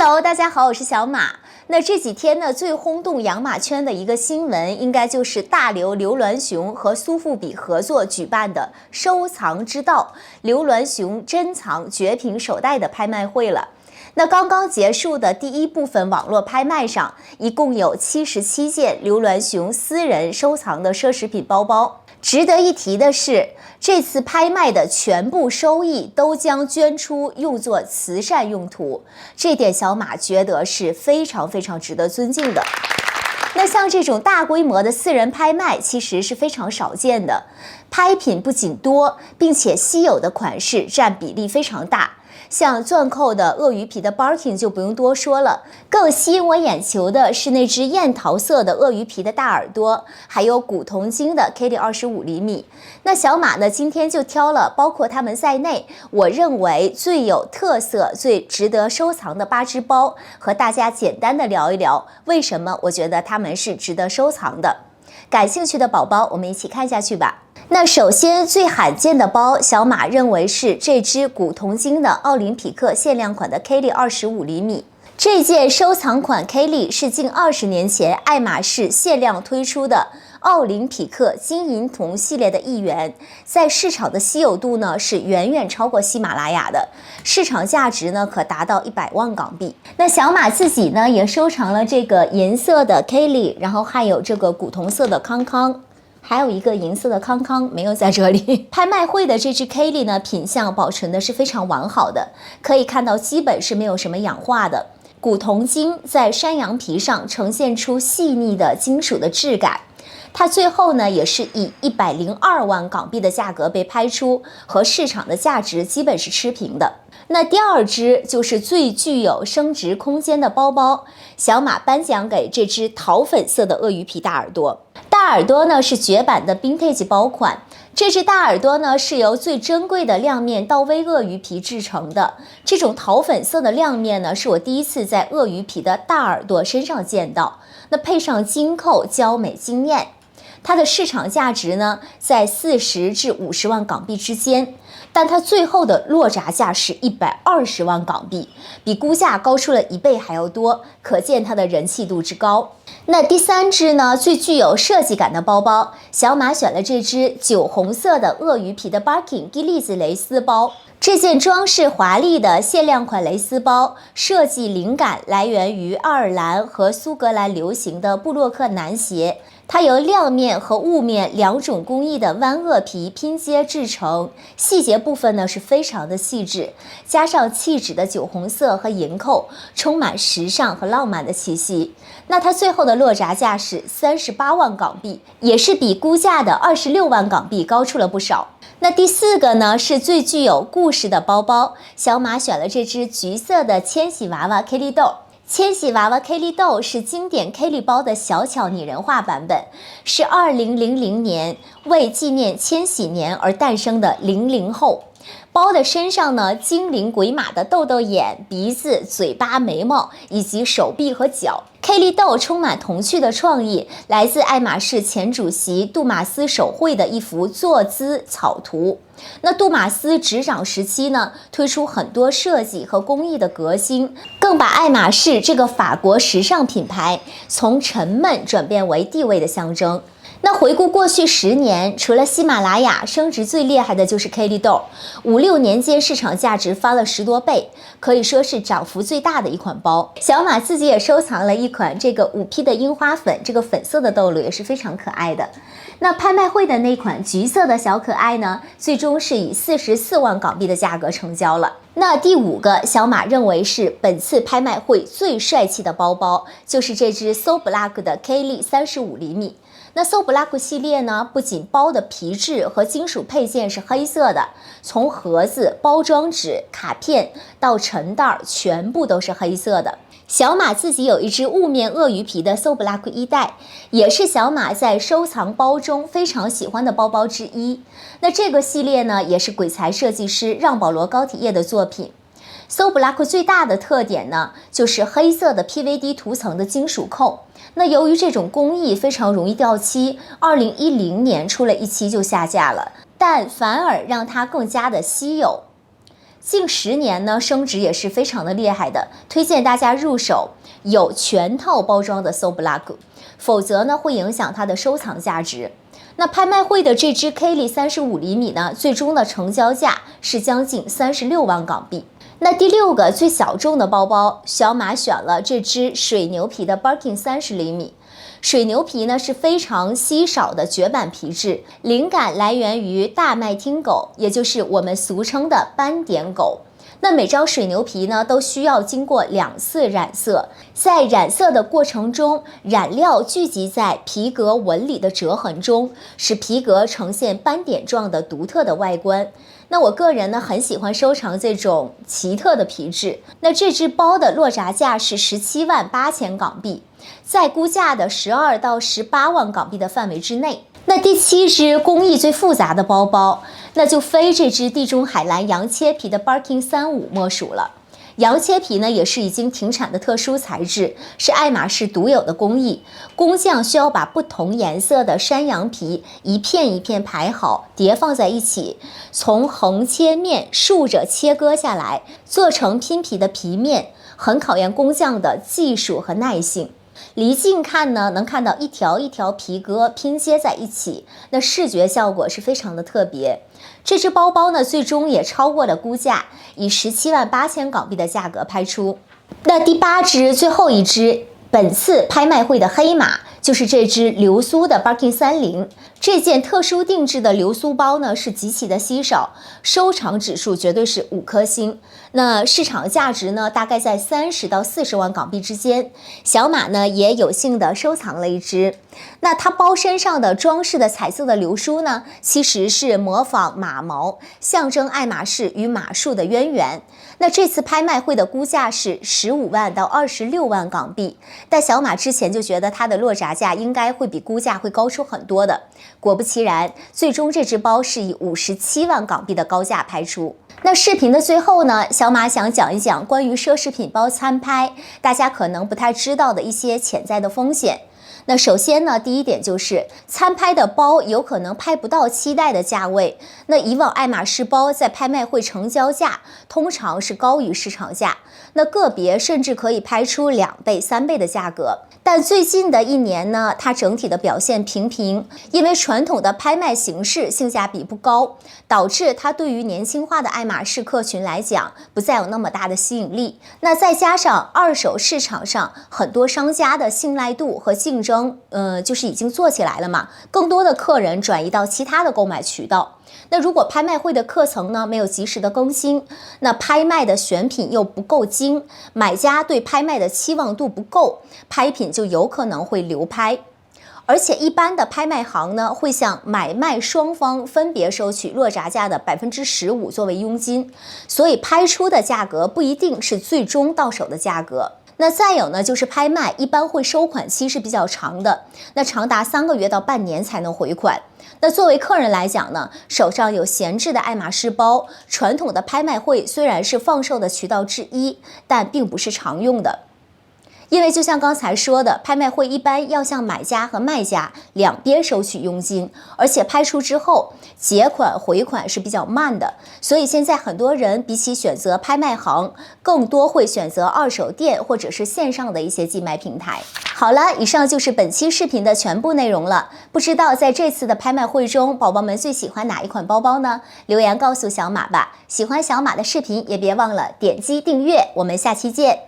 Hello， 大家好，我是小马。那这几天呢，最轰动养马圈的一个新闻，应该就是大刘刘銮雄和苏富比合作举办的“收藏之道”刘銮雄珍藏绝品手袋的拍卖会了。那刚刚结束的第一部分网络拍卖上，一共有77件刘銮雄私人收藏的奢侈品包包。值得一提的是，这次拍卖的全部收益都将捐出用作慈善用途，这点小马觉得是非常值得尊敬的。那像这种大规模的私人拍卖其实是非常少见的，拍品不仅多，并且稀有的款式占比例非常大。像钻扣的鳄鱼皮的 Barking 就不用多说了，更吸引我眼球的是那只艳桃色的鳄鱼皮的大耳朵，还有古铜金的 Kelly 25厘米。那小马呢，今天就挑了包括它们在内，我认为最有特色、最值得收藏的8只包，和大家简单的聊一聊，为什么我觉得它们是值得收藏的。感兴趣的宝宝，我们一起看下去吧。那首先最罕见的包，小马认为是这只古铜金的奥林匹克限量款的 Kelly 25厘米。这件收藏款 Kelly 是近20年前爱马仕限量推出的奥林匹克金银铜系列的一员，在市场的稀有度呢是远超过喜马拉雅的，市场价值呢可达到100万港币。那小马自己呢也收藏了这个银色的 Kelly， 然后还有这个古铜色的康康。还有一个银色的康康没有在这里。拍卖会的这只 Kelly 呢，品相保存的是非常完好的，可以看到基本是没有什么氧化的。古铜金在山羊皮上呈现出细腻的金属的质感。它最后呢，也是以102万港币的价格被拍出，和市场的价值基本是持平的。那第二只就是最具有升值空间的包包，小马颁奖给这只桃粉色的鳄鱼皮大耳朵。大耳朵呢是绝版的 Vintage 包款，这只大耳朵呢是由最珍贵的亮面刀微鳄鱼皮制成的。这种桃粉色的亮面呢，是我第一次在鳄鱼皮的大耳朵身上见到。那配上金扣，娇美惊艳。它的市场价值呢，在40至50万港币之间，但它最后的落闸价是120万港币，比估价高出了1倍还要多，可见它的人气度之高。那第三只呢，最具有设计感的包包，小马选了这只酒红色的鳄鱼皮的 Barking 吉利子蕾丝包。这件装饰华丽的限量款蕾丝包，设计灵感来源于爱尔兰和苏格兰流行的布洛克男鞋。它由亮面和雾面2种工艺的湾鳄皮拼接制成，细节部分呢是非常的细致，加上气质的酒红色和银扣，充满时尚和浪漫的气息。那它最后的落闸价是38万港币，也是比估价的26万港币高出了不少。那第4个呢，是最具有故事的包包，小马选了这只橘色的千禧娃娃 Kelly 豆。千禧娃娃 Kelly 豆是经典 Kelly 包的小巧拟人化版本，是2000年为纪念千禧年而诞生的00后。包的身上呢，精灵鬼马的豆豆眼、鼻子、嘴巴、眉毛以及手臂和脚。Kelly 豆充满童趣的创意，来自爱马仕前主席杜马斯手绘的一幅坐姿草图。那杜马斯执掌时期呢，推出很多设计和工艺的革新，更把爱马仕这个法国时尚品牌从沉闷转变为地位的象征。那回顾过去10年，除了喜马拉雅，升值最厉害的就是 Kelly 豆，5、6年间市场价值翻了10多倍，可以说是涨幅最大的一款包。小马自己也收藏了一款这个5P 的樱花粉，这个粉色的豆类也是非常可爱的。那拍卖会的那款橘色的小可爱呢，最终是以44万港币的价格成交了。那第5个，小马认为是本次拍卖会最帅气的包包，就是这只 So Black 的 Kelly 35厘米。那 So Black 系列呢，不仅包的皮质和金属配件是黑色的，从盒子、包装纸、卡片到沉袋全部都是黑色的。小马自己有一只雾面鳄鱼皮的 So Black 1代，也是小马在收藏包中非常喜欢的包包之一。那这个系列呢，也是鬼才设计师让保罗高体叶的作品。So Black 最大的特点呢，就是黑色的 PVD 涂层的金属扣。那由于这种工艺非常容易掉漆，2010年出了一期就下架了，但反而让它更加的稀有。近10年呢，升值也是非常的厉害的，推荐大家入手有全套包装的 So Black， 否则呢会影响它的收藏价值。那拍卖会的这只 Kelly 35厘米呢，最终的成交价是将近36万港币。那第6个最小众的包包，小马选了这只水牛皮的 Birkin 30厘米。水牛皮呢是非常稀少的绝版皮质，灵感来源于大麦町狗，也就是我们俗称的斑点狗。那每张水牛皮呢都需要经过2次染色，在染色的过程中，染料聚集在皮革纹理的折痕中，使皮革呈现斑点状的独特的外观。那我个人呢很喜欢收藏这种奇特的皮质。那这只包的落札价是17万8千港币，在估价的12到18万港币的范围之内。那第7只工艺最复杂的包包，那就非这只地中海蓝羊切皮的 Birkin 35莫属了。羊切皮呢也是已经停产的特殊材质，是爱马仕独有的工艺。工匠需要把不同颜色的山羊皮一片一片排好，叠放在一起，从横切面竖着切割下来，做成拼皮的皮面，很考验工匠的技术和耐性。离近看呢，能看到一条一条皮革拼接在一起，那视觉效果是非常的特别。这只包包呢，最终也超过了估价，以17万8千港币的价格拍出。那第8只，最后一只，本次拍卖会的黑马，就是这只流苏的 Birkin 30。这件特殊定制的流苏包呢是极其的稀少，收藏指数绝对是5颗星。那市场价值呢大概在30到40万港币之间。小马呢也有幸的收藏了一只。那它包身上的装饰的彩色的流苏呢，其实是模仿马毛，象征爱马仕与马术的渊源。那这次拍卖会的估价是15万到26万港币，但小马之前就觉得它的落札价应该会比估价会高出很多的。果不其然，最终这只包是以57万港币的高价拍出。那视频的最后呢，小马想讲一讲关于奢侈品包参拍，大家可能不太知道的一些潜在的风险。那首先呢，第一点就是参拍的包有可能拍不到期待的价位。那以往爱马仕包在拍卖会成交价通常是高于市场价，那个别甚至可以拍出2倍、3倍的价格。但最近的1年呢，它整体的表现平平，因为传统的拍卖形式性价比不高，导致它对于年轻化的爱马仕客群来讲不再有那么大的吸引力。那再加上二手市场上很多商家的信赖度和竞争，就是已经做起来了嘛，更多的客人转移到其他的购买渠道。那如果拍卖会的课程呢没有及时的更新，那拍卖的选品又不够精，买家对拍卖的期望度不够，拍品就有可能会流拍。而且一般的拍卖行呢，会向买卖双方分别收取落札价的15%作为佣金，所以拍出的价格不一定是最终到手的价格。那再有呢，就是拍卖一般会收款期是比较长的，那长达3个月到半年才能回款。那作为客人来讲呢，手上有闲置的爱马仕包，传统的拍卖会虽然是放售的渠道之一，但并不是常用的。因为就像刚才说的，拍卖会一般要向买家和卖家两边收取佣金，而且拍出之后结款回款是比较慢的，所以现在很多人比起选择拍卖行，更多会选择二手店或者是线上的一些寄卖平台。好了，以上就是本期视频的全部内容了。不知道在这次的拍卖会中，宝宝们最喜欢哪一款包包呢？留言告诉小马吧。喜欢小马的视频也别忘了点击订阅，我们下期见。